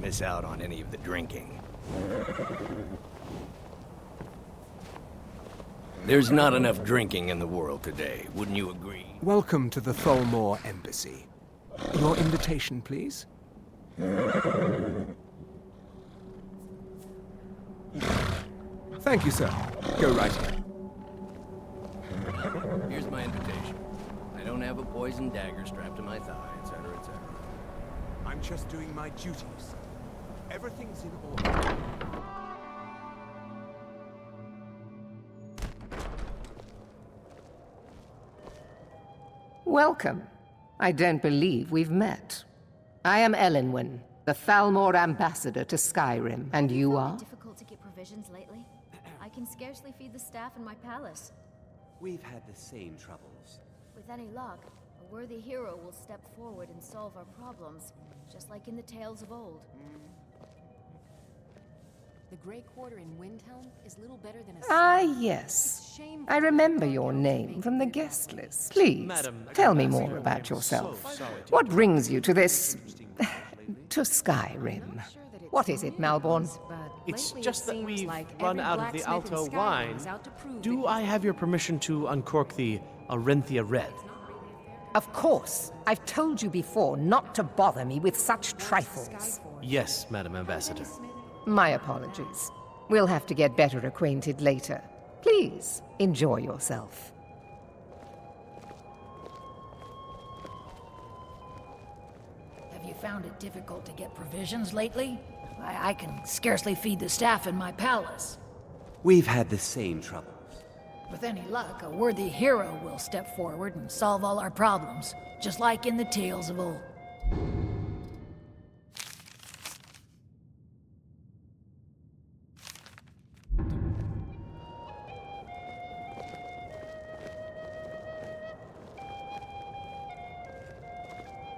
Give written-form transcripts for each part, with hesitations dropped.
miss out on any of the drinking. There's not enough drinking in the world today, wouldn't you agree? Welcome to the Thalmor Embassy. Your invitation, please. Thank you, sir. Go right in. Here's my invitation. I don't have a poison dagger strapped to my thigh, etc., etc. I'm just doing my duties. Everything's in order. Welcome. I don't believe we've met. I am Elenwen, the Thalmor ambassador to Skyrim, and you are? Difficult to get provisions lately. I can scarcely feed the staff in my palace. We've had the same troubles. With any luck, a worthy hero will step forward and solve our problems, just like in the tales of old. The Grey Quarter in Windhelm is little better than a... Ah, yes. I remember your name from the guest list. Please, tell me more about yourself. What brings you to this... to Skyrim? What is it, Malborn? It's just that we've run out of the Alto wine. Do I have your permission to uncork the Arenthia Red? Of course. I've told you before not to bother me with such trifles. Yes, Madam Ambassador. My apologies. We'll have to get better acquainted later. Please, enjoy yourself. Have you found it difficult to get provisions lately? I can scarcely feed the staff in my palace. We've had the same troubles. With any luck, a worthy hero will step forward and solve all our problems, just like in the tales of old.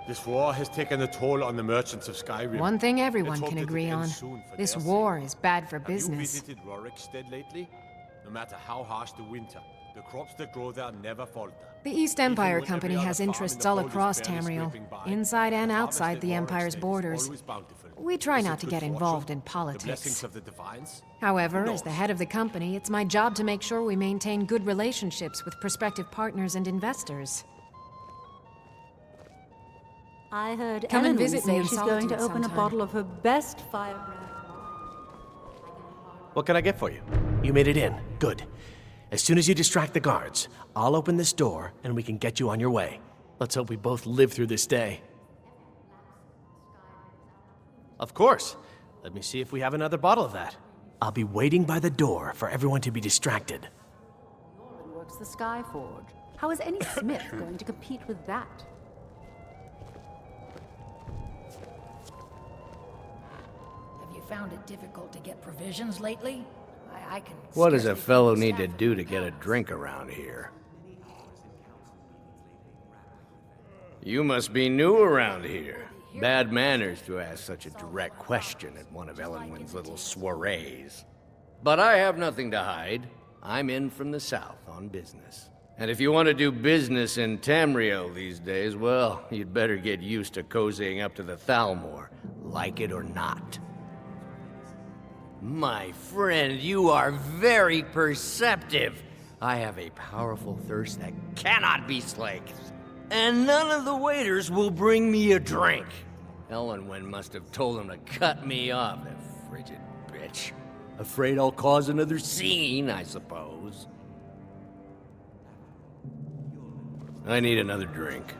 This war has taken a toll on the merchants of Skyrim. One thing everyone Let's hope can that it agree on. ends soon for This their war sake. is bad for Have you business. visited Rorikstead lately? No matter how harsh the winter, the crops that grow there never falter. The East Even Empire when Company every other has farm in interests the all world is across barely Tamriel, scraping by, inside and the outside harvest the at Empire's Rorikstead is borders. always bountiful. We try Is it not to good get fortune? involved in The politics. blessings of the Divines? However, Who as the knows? head of the company, it's my job to make sure we maintain good relationships with prospective partners and investors. I heard Come and Elenwen visit me say in she's going to solitude open a sometime. bottle of her best firebrand. What can I get for you? You made it in. Good. As soon as you distract the guards, I'll open this door and we can get you on your way. Let's hope we both live through this day. Of course. Let me see if we have another bottle of that. I'll be waiting by the door for everyone to be distracted. Works the Skyforge. How is any smith going to compete with that? Have you found it difficult to get provisions lately? I can... What does a scarcely feed fellow the need to staff in do my to get a palace. drink around here? You must be new around here. Bad manners to ask such a direct question at one of Elenwen's little soirees. But I have nothing to hide. I'm in from the south on business. And if you want to do business in Tamriel these days, well, you'd better get used to cozying up to the Thalmor, like it or not. My friend, you are very perceptive. I have a powerful thirst that cannot be slaked. And none of the waiters will bring me a drink. Elenwen must have told him to cut me off, that frigid bitch. Afraid I'll cause another scene, I suppose. I need another drink.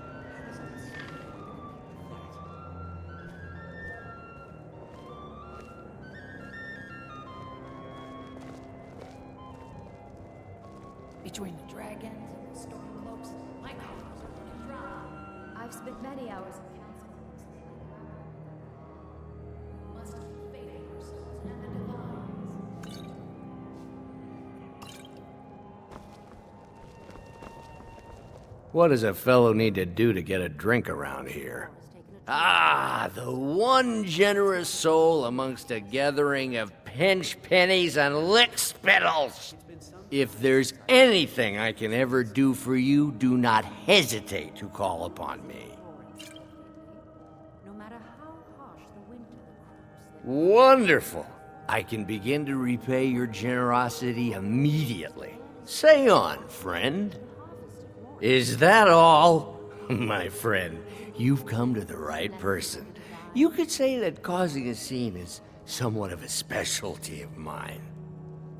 Between the dragons and the stormcloaks, my coffers are running dry. I've spent many hours in council. Must keep faith in ourselves and the Divines. What does a fellow need to do to get a drink around here? Ah, the one generous soul amongst a gathering of pinch pennies and lick spittles. If there's anything I can ever do for you, do not hesitate to call upon me. No matter how harsh the winter, the Wonderful. I can begin to repay your generosity immediately. Say on, friend. Is that all? My friend, you've come to the right person. You could say that causing a scene is somewhat of a specialty of mine.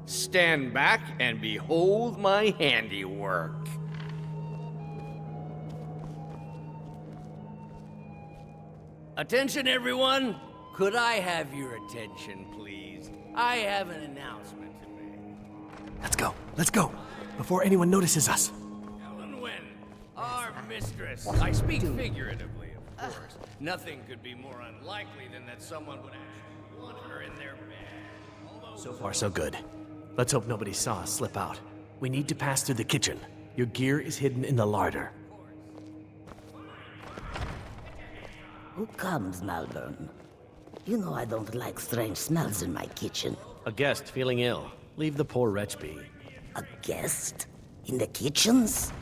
Stand back and behold my handiwork. Attention, everyone! Could I have your attention, please? I have an announcement to make. Let's go, before anyone notices us. Ellen Wynn, our mistress. I speak figuratively, of course. Nothing could be more unlikely than that someone would actually want her in their bed. So far, so good. Let's hope nobody saw us slip out. We need to pass through the kitchen. Your gear is hidden in the larder. Who comes, Malvern? You know I don't like strange smells in my kitchen. A guest feeling ill. Leave the poor wretch be. A guest? In the kitchens?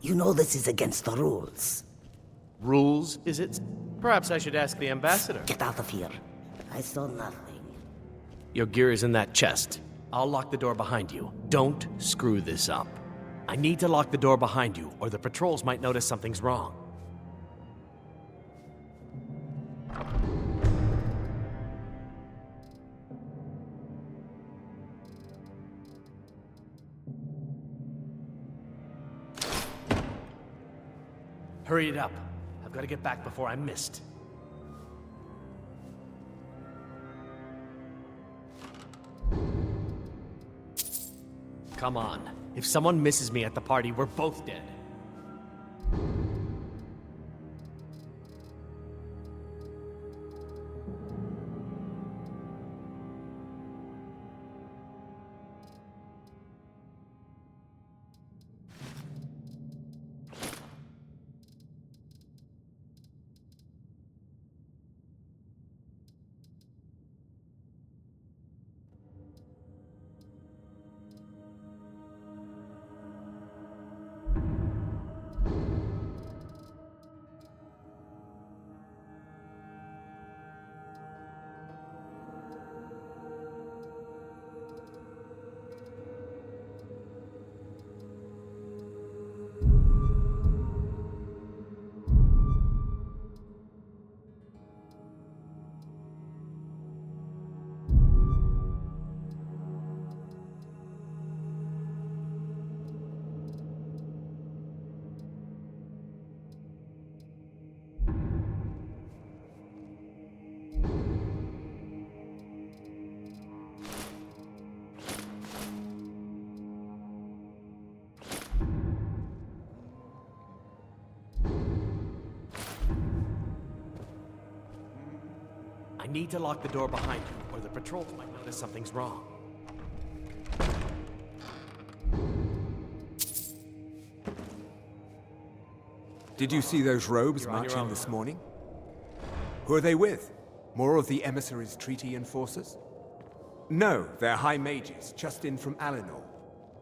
You know this is against the rules. Rules, is it? Perhaps I should ask the ambassador. Get out of here. I saw nothing. Your gear is in that chest. I'll lock the door behind you. Don't screw this up. I need to lock the door behind you, or the patrols might notice something's wrong. Hurry it up. I've got to get back before I'm missed. Come on. If someone misses me at the party, we're both dead. I need to lock the door behind you, or the patrols might notice something's wrong. Did you see those robes marching this morning? Who are they with? More of the emissaries' treaty enforcers? No, they're high mages, just in from Alinor.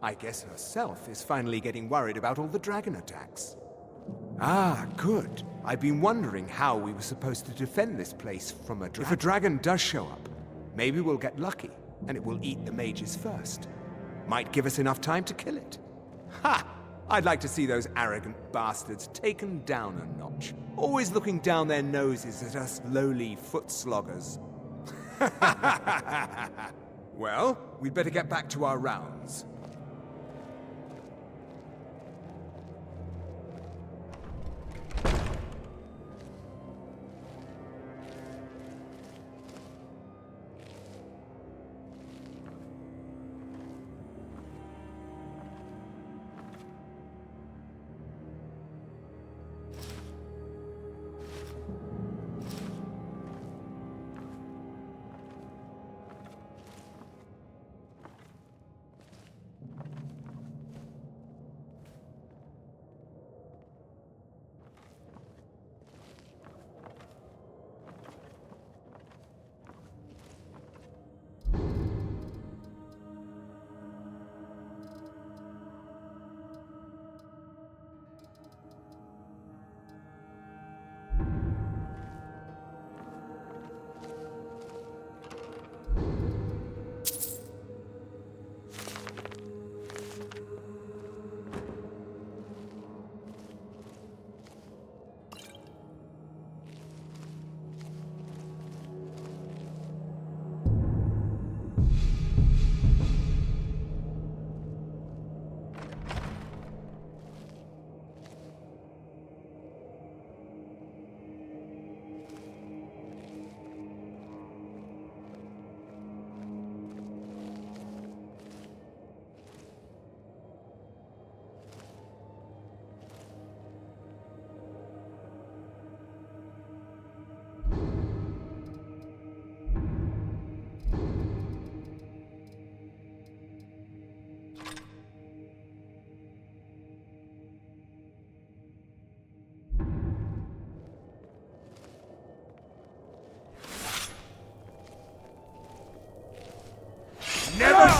I guess herself is finally getting worried about all the dragon attacks. Ah, good. I've been wondering how we were supposed to defend this place from a dragon. If a dragon does show up, maybe we'll get lucky, and it will eat the mages first. Might give us enough time to kill it. Ha! I'd like to see those arrogant bastards taken down a notch. Always looking down their noses at us lowly foot sloggers. Well, we'd better get back to our rounds.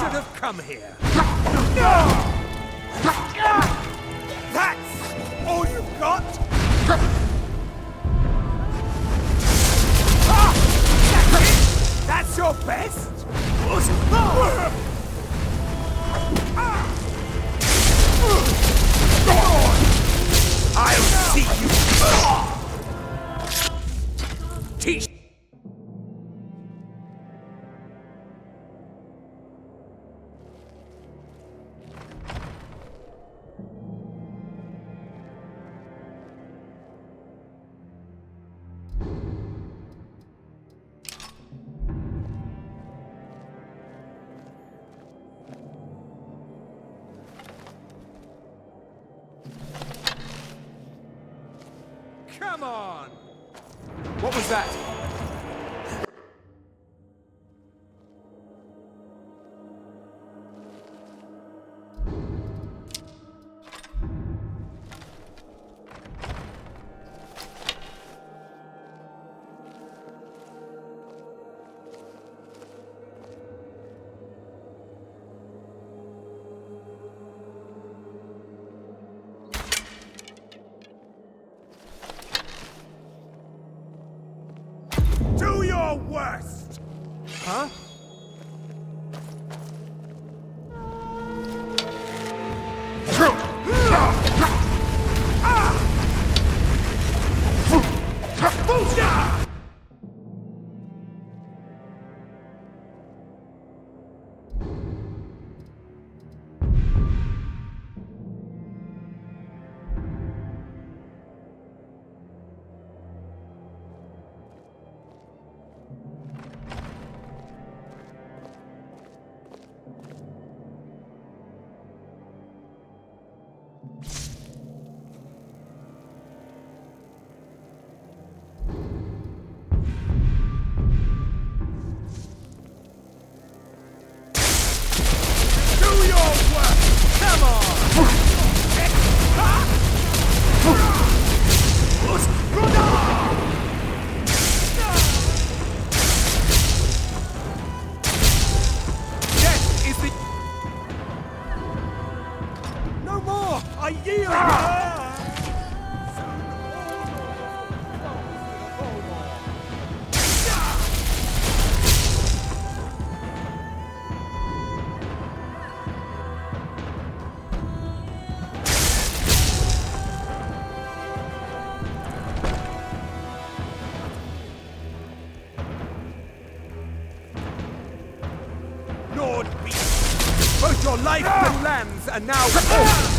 should have come here. That's all you've got? That's your best? I'll see you first! Teach. Come on! What was that? Do your worst! Huh? I yield! Lord Beast, both your life and lands are now...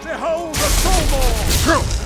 Behold the Fulmore!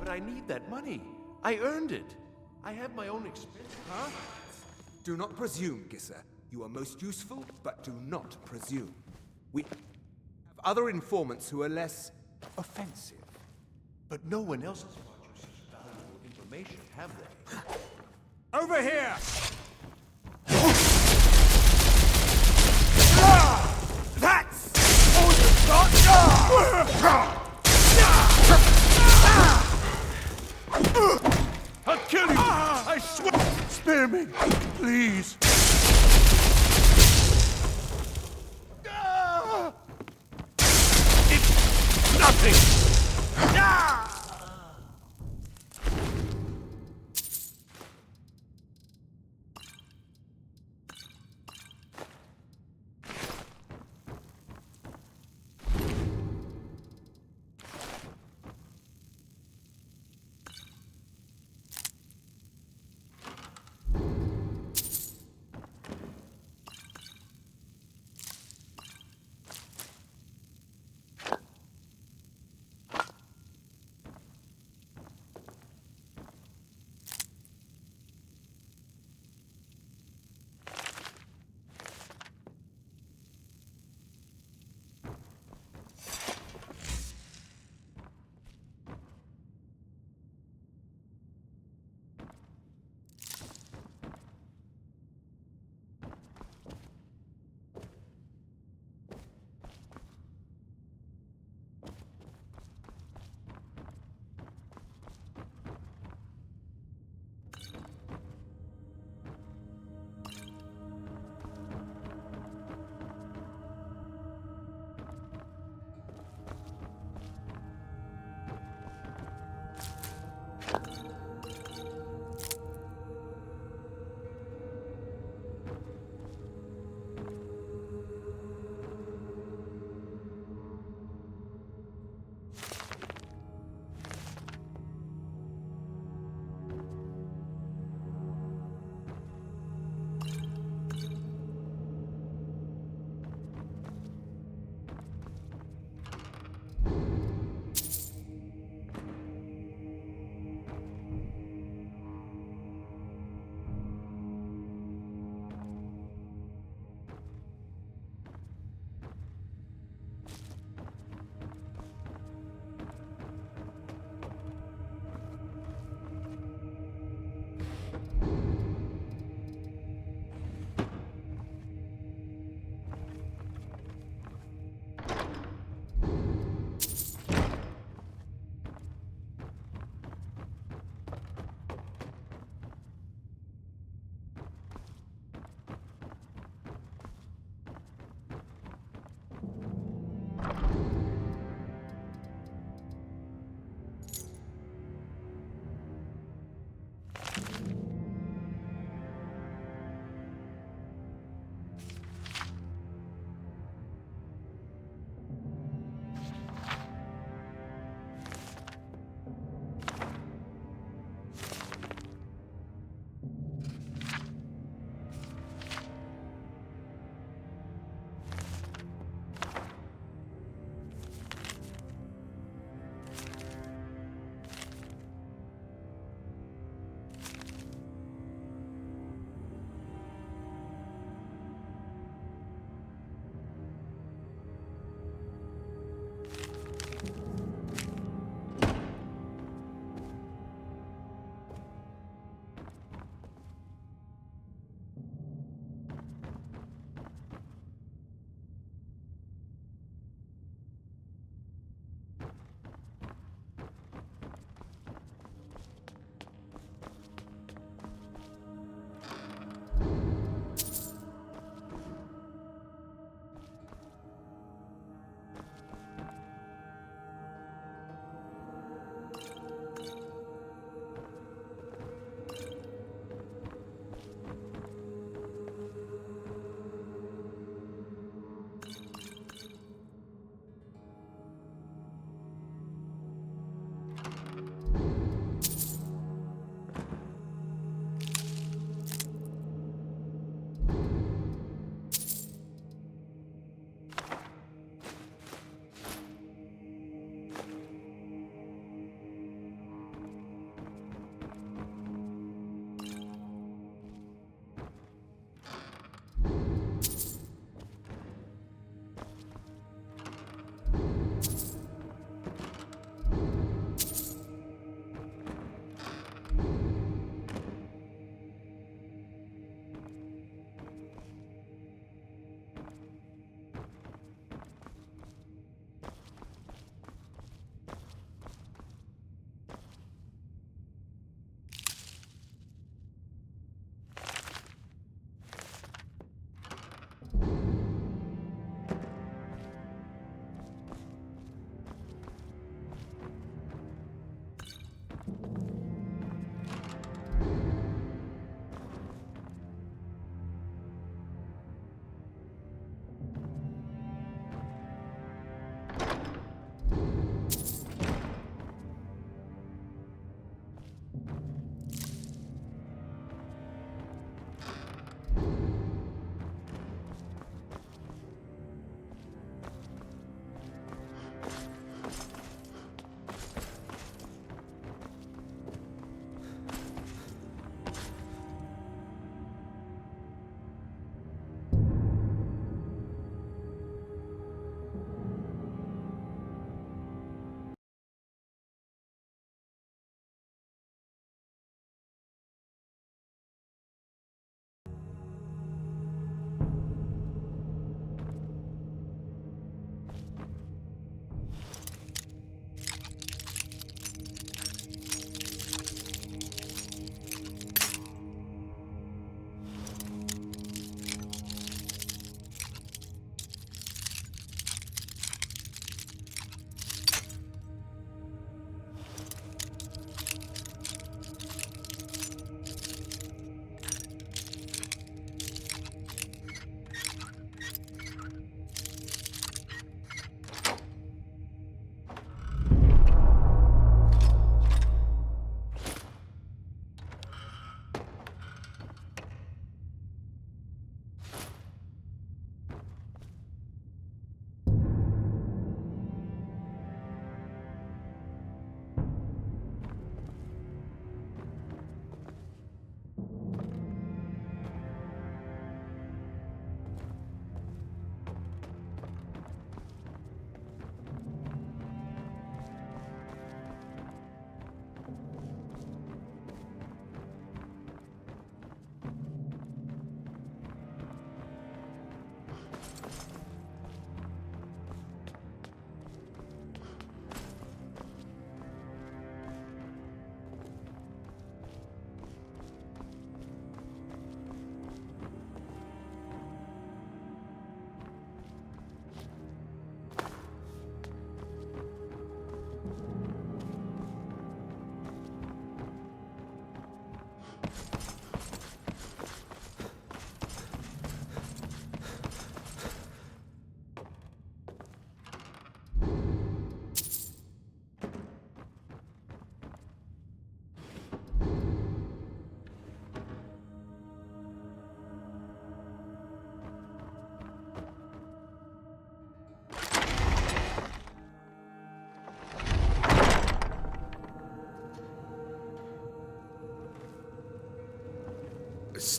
I need that money. I earned it. I have my own expense. Huh? Do not presume, Gisser. You are most useful, but do not presume. We have other informants who are less offensive. But no one else has brought you such valuable information, have they? Over here! That's all you've got! I'll kill you! I swear! Spare me, please! It's nothing!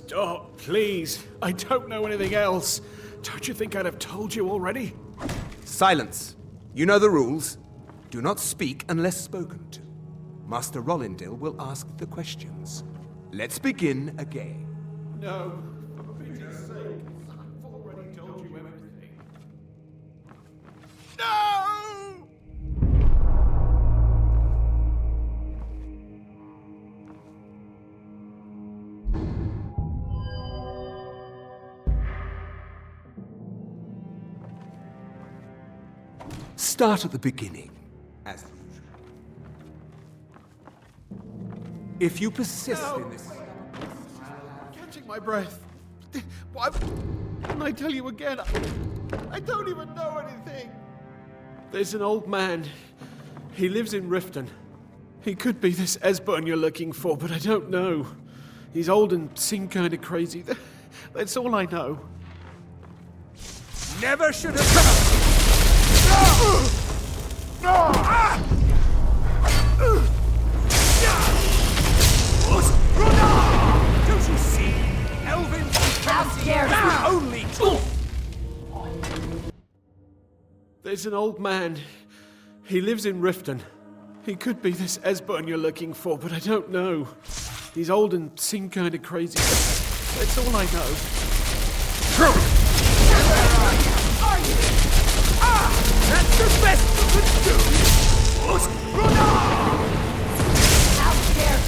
Stop, please. I don't know anything else. Don't you think I'd have told you already? Silence. You know the rules. Do not speak unless spoken to. Master Rollindil will ask the questions. Let's begin again. No. For Peter's sake. I've already told you everything. No! Start at the beginning, as usual. If you persist in this... Catching my breath. Why didn't I tell you again? I don't even know anything. There's an old man. He lives in Riften. He could be this Esbern you're looking for, but I don't know. He's old and seemed kind of crazy. That's all I know. Never should have come! Don't you see? Elvin only There's an old man. He lives in Riften. He could be this Esbern you're looking for, but I don't know. He's old and seemed kind of crazy. That's all I know. That's the best you could do! How dare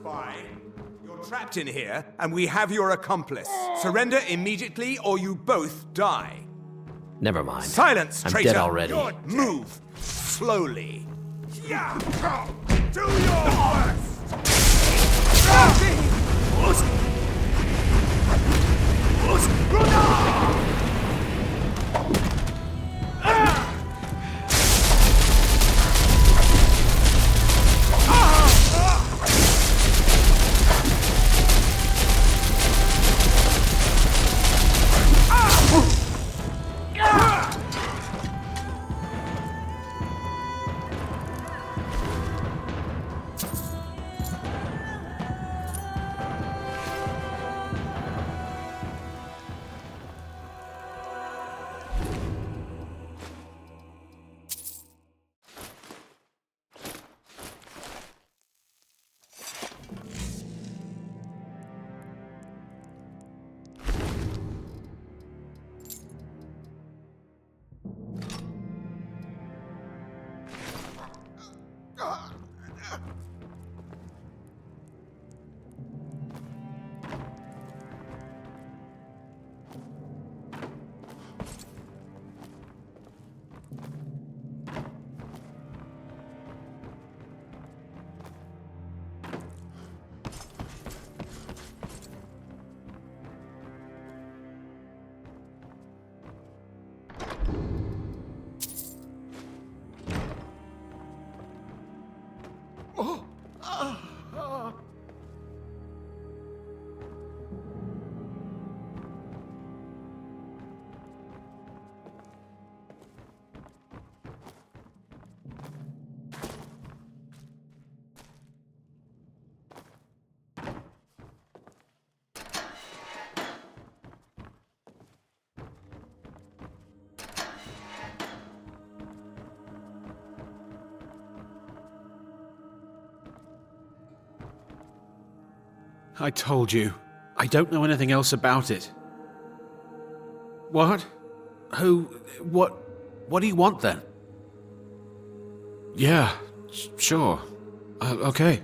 Spy, you're trapped in here, and we have your accomplice. Surrender immediately, or you both die. Never mind. Silence, I'm traitor! dead already. Move slowly. Yeah. Do your worst! I told you. I don't know anything else about it. What? Who? What do you want then? Yeah, sure. Okay.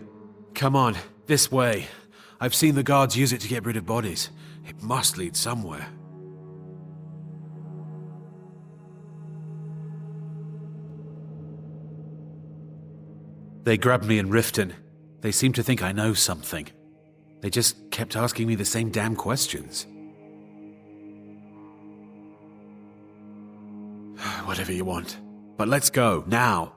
Come on, this way. I've seen the guards use it to get rid of bodies. It must lead somewhere. They grabbed me in Riften. They seem to think I know something. They just kept asking me the same damn questions. Whatever you want. But let's go, now.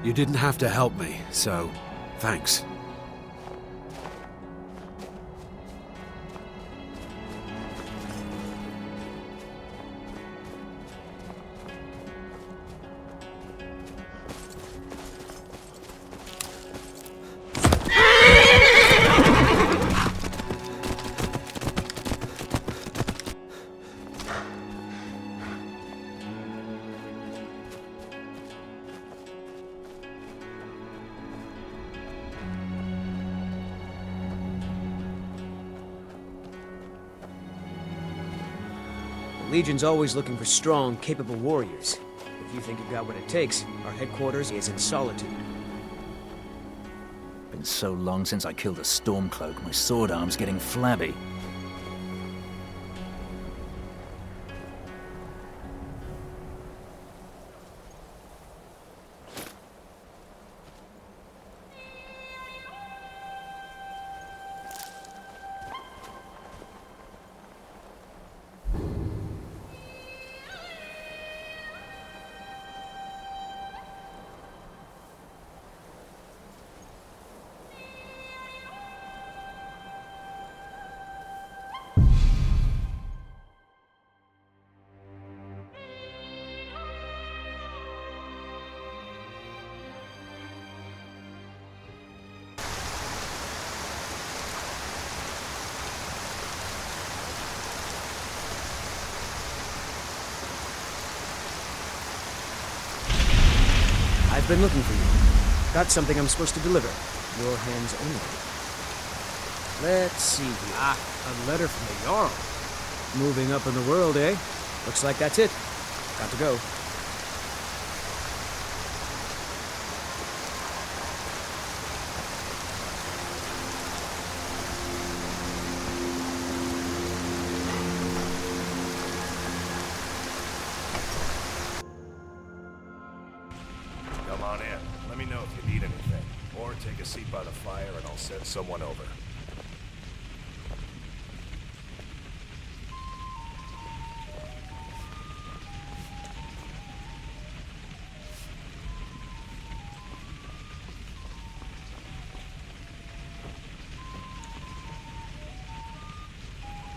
You didn't have to help me, so thanks. The Legion's always looking for strong, capable warriors. If you think you've got what it takes, our headquarters is in Solitude. Been so long since I killed a Stormcloak, my sword arm's getting flabby. I've been looking for you. Got something I'm supposed to deliver. Your hands only. Let's see here. Ah, a letter from the Jarl. Moving up in the world, eh? Looks like that's it. Got to go. Come on in. Let me know if you need anything. Or take a seat by the fire and I'll send someone over.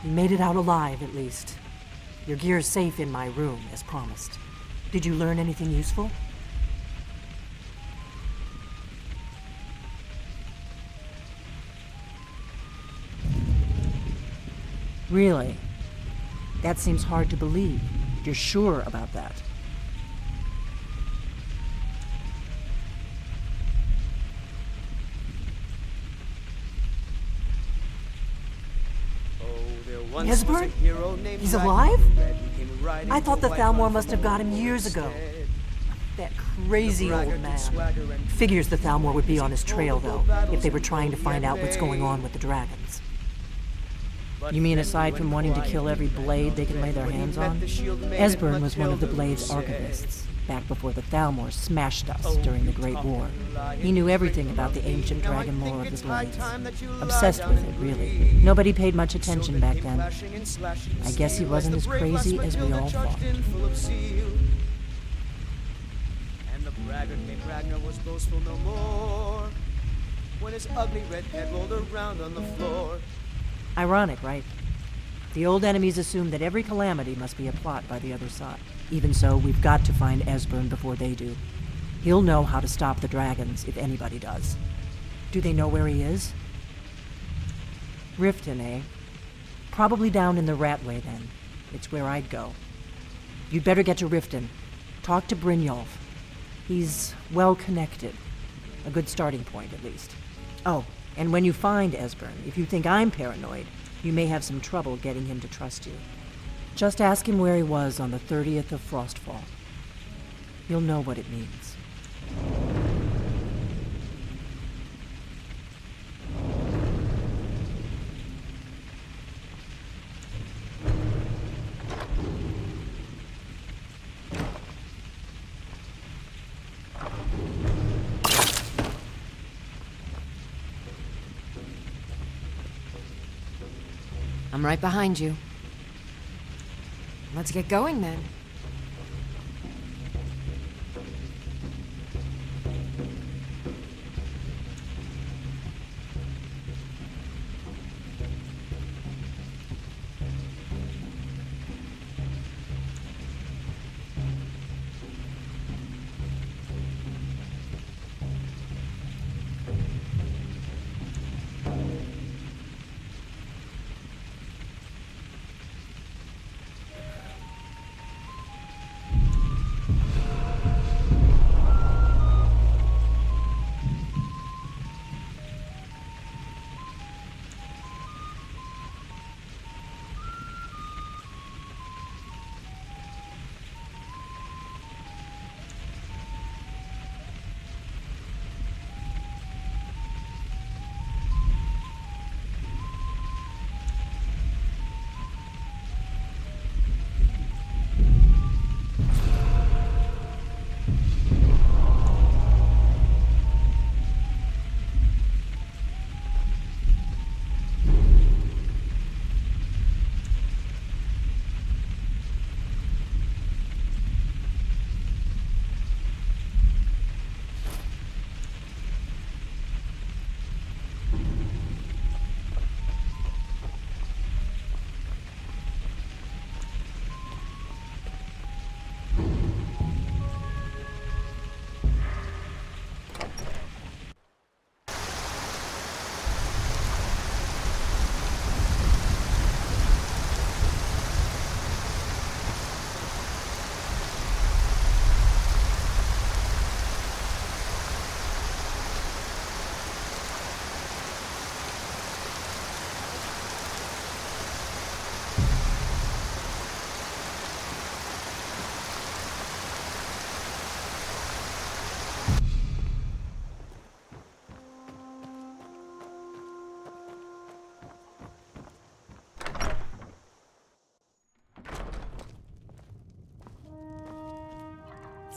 You made it out alive, at least. Your gear's safe in my room, as promised. Did you learn anything useful? Really? That seems hard to believe. You're sure about that? Esbern? He's alive? I thought the Thalmor must have got him years ago. That crazy old man. Figures the Thalmor would be on his trail, though, if they were trying to find out what's going on with the dragons. You mean aside from wanting to kill every blade they can lay their hands on? Esbern was one of the Blade's archivists, back before the Thalmor smashed us during the Great War. He knew everything about the ancient dragon lore of the Blades. Obsessed with it, really. Nobody paid much attention back then. I guess he wasn't as crazy as we all thought. And the braggart named Ragnar was boastful no more when his ugly red head rolled around on the floor. Ironic, right? The old enemies assume that every calamity must be a plot by the other side. Even so, we've got to find Esbern before they do. He'll know how to stop the dragons, if anybody does. Do they know where he is? Riften, eh? Probably down in the Ratway, then. It's where I'd go. You'd better get to Riften. Talk to Brynjolf. He's well-connected. A good starting point, at least. Oh, and when you find Esbern, if you think I'm paranoid, you may have some trouble getting him to trust you. Just ask him where he was on the 30th of Frostfall. You'll know what it means. I'm right behind you. Let's get going then.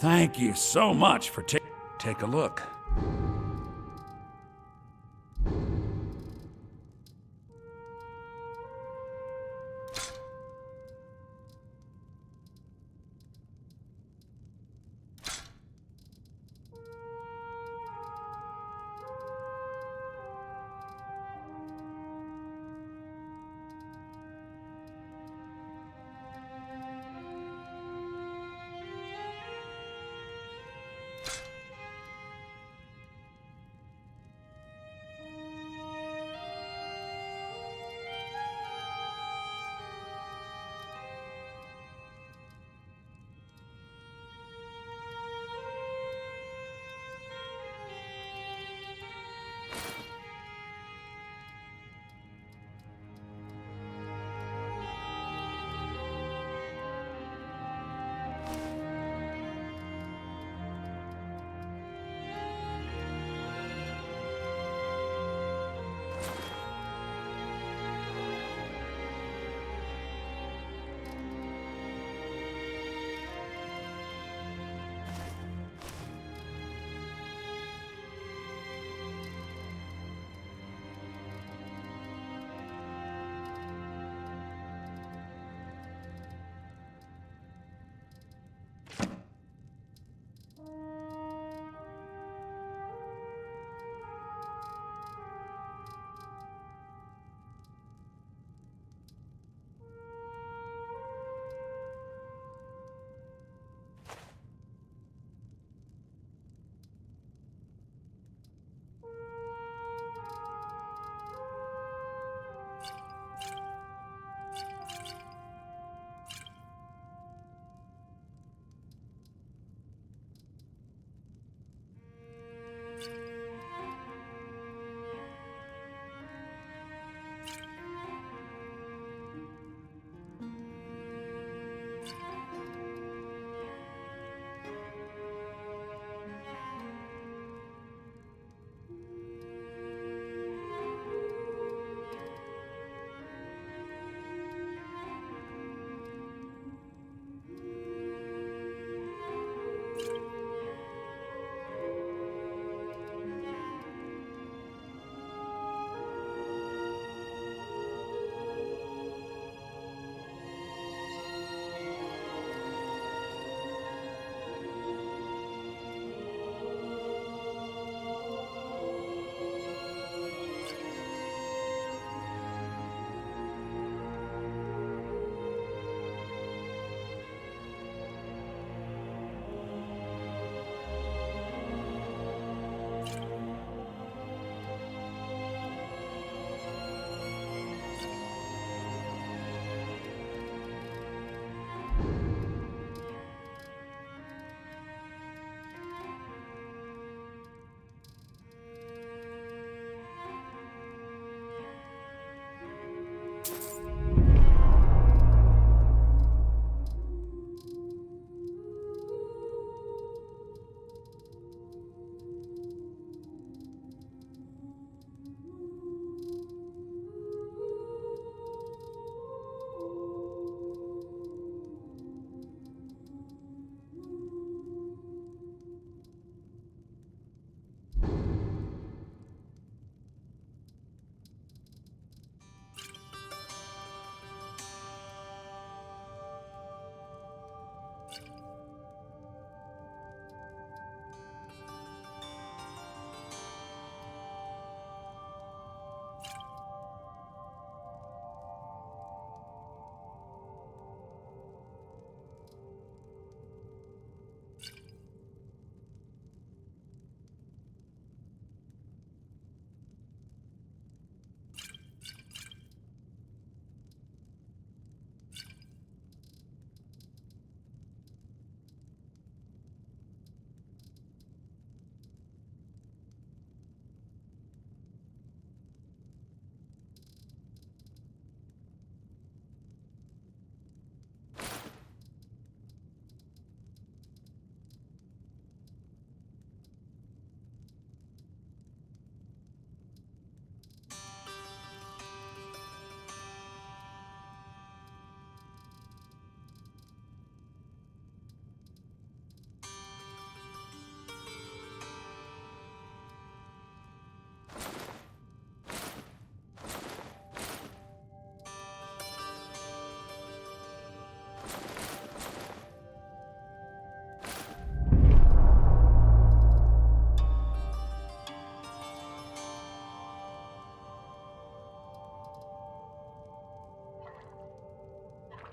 Thank you so much for take a look.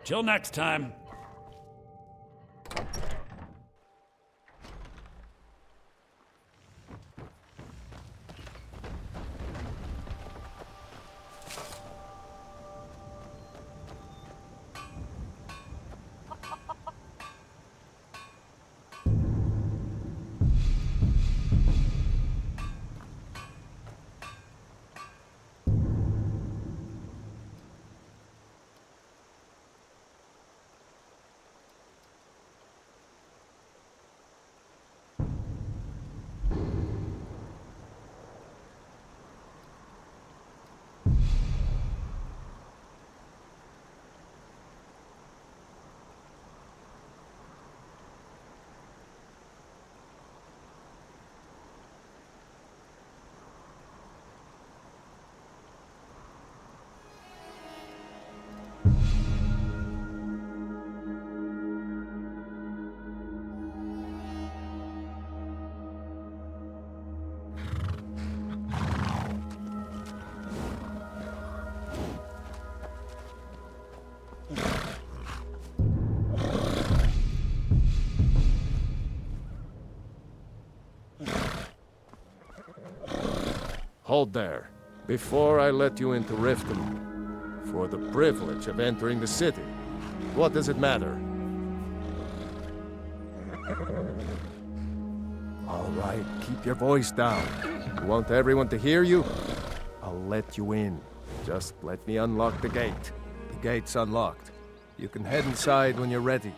Till next time. Hold there. Before I let you into Riften, for the privilege of entering the city, what does it matter? All right, keep your voice down. You want everyone to hear you? I'll let you in. Just let me unlock the gate. The gate's unlocked. You can head inside when you're ready.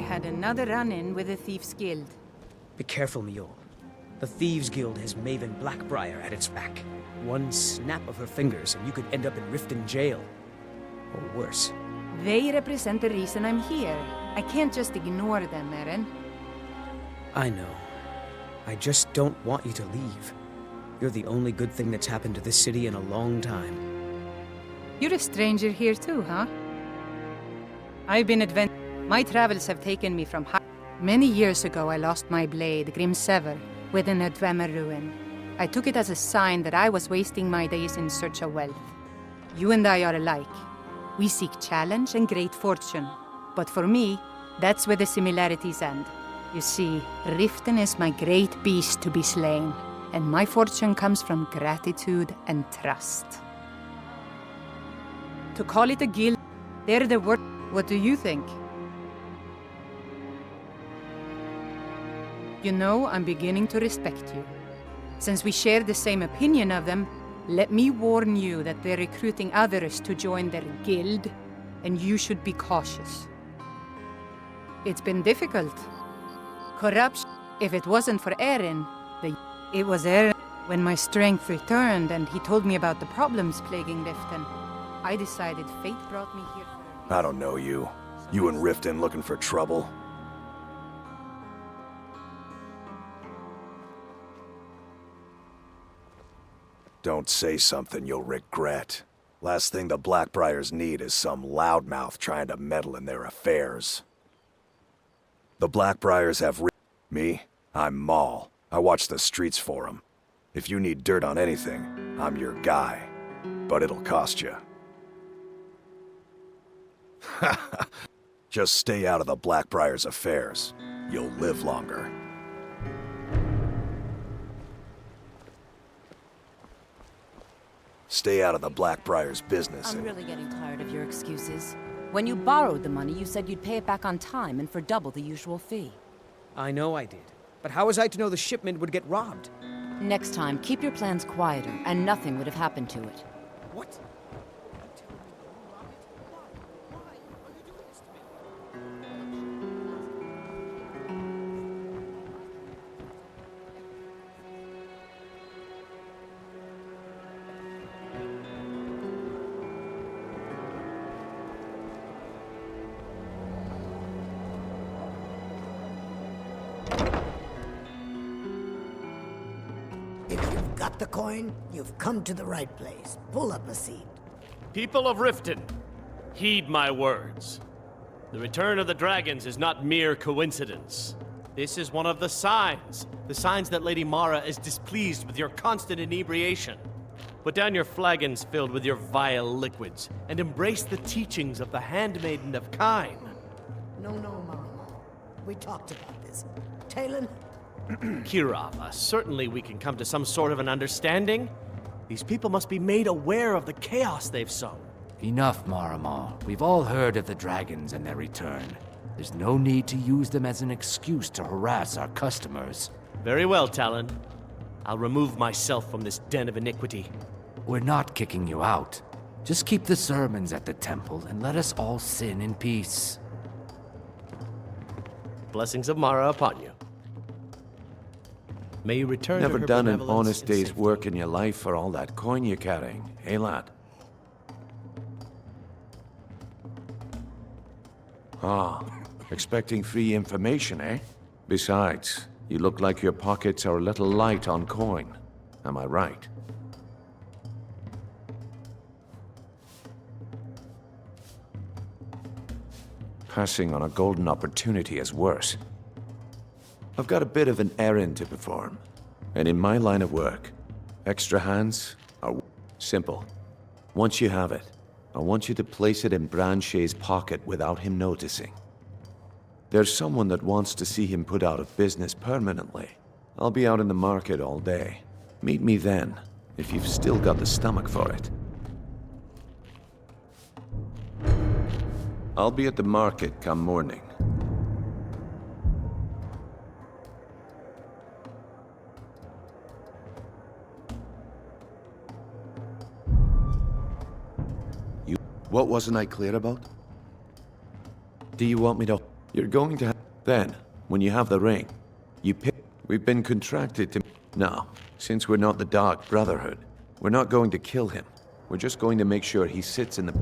Had another run-in with the Thieves' Guild. Be careful, Mule. The Thieves' Guild has Maven Blackbriar at its back. One snap of her fingers and you could end up in Riften jail. Or worse. They represent the reason I'm here. I can't just ignore them, Eren. I know. I just don't want you to leave. You're the only good thing that's happened to this city in a long time. You're a stranger here too, huh? I've been My travels have taken me from Many years ago, I lost my blade, Grimsever, within a Dwemer ruin. I took it as a sign that I was wasting my days in search of wealth. You and I are alike. We seek challenge and great fortune. But for me, that's where the similarities end. You see, Riften is my great beast to be slain, and my fortune comes from gratitude and trust. To call it a guild, they're the word. What do you think? You know, I'm beginning to respect you. Since we share the same opinion of them, let me warn you that they're recruiting others to join their guild, and you should be cautious. It's been difficult. Corruption. If it wasn't for Eren, it was Eren. When my strength returned and he told me about the problems plaguing Riften, I decided fate brought me here. I don't know you. You in Riften looking for trouble? Don't say something you'll regret. Last thing the Blackbriars need is some loudmouth trying to meddle in their affairs. The Blackbriars have me. I'm Maul. I watch the streets for them. If you need dirt on anything, I'm your guy. But it'll cost you. Just stay out of the Blackbriars' affairs. You'll live longer. Stay out of the Blackbriars' business. I'm really getting tired of your excuses. When you borrowed the money, you said you'd pay it back on time and for double the usual fee. I know I did. But how was I to know the shipment would get robbed? Next time, keep your plans quieter, and nothing would have happened to it. What? Got the coin? You've come to the right place. Pull up a seat. People of Riften, heed my words. The return of the dragons is not mere coincidence. This is one of the signs. The signs that Lady Mara is displeased with your constant inebriation. Put down your flagons filled with your vile liquids, and embrace the teachings of the Handmaiden of Kine. No, Mama. We talked about this. Talon? Kirava, certainly we can come to some sort of an understanding. These people must be made aware of the chaos they've sown. Enough, Marama. We've all heard of the dragons and their return. There's no need to use them as an excuse to harass our customers. Very well, Talon. I'll remove myself from this den of iniquity. We're not kicking you out. Just keep the sermons at the temple and let us all sin in peace. Blessings of Mara upon you. May you return Never to her done an benevolence honest in day's safety. work in your life for all that coin you're carrying, eh, lad? Ah, expecting free information, eh? Besides, you look like your pockets are a little light on coin. Am I right? Passing on a golden opportunity is worse. I've got a bit of an errand to perform, and in my line of work, extra hands are simple. Once you have it, I want you to place it in Branche's pocket without him noticing. There's someone that wants to see him put out of business permanently. I'll be out in the market all day. Meet me then, if you've still got the stomach for it. I'll be at the market come morning. What wasn't I clear about? Do you want me to... You're going to... Then, when you have the ring, you pick... We've been contracted to... Now, since we're not the Dark Brotherhood, we're not going to kill him. We're just going to make sure he sits in the...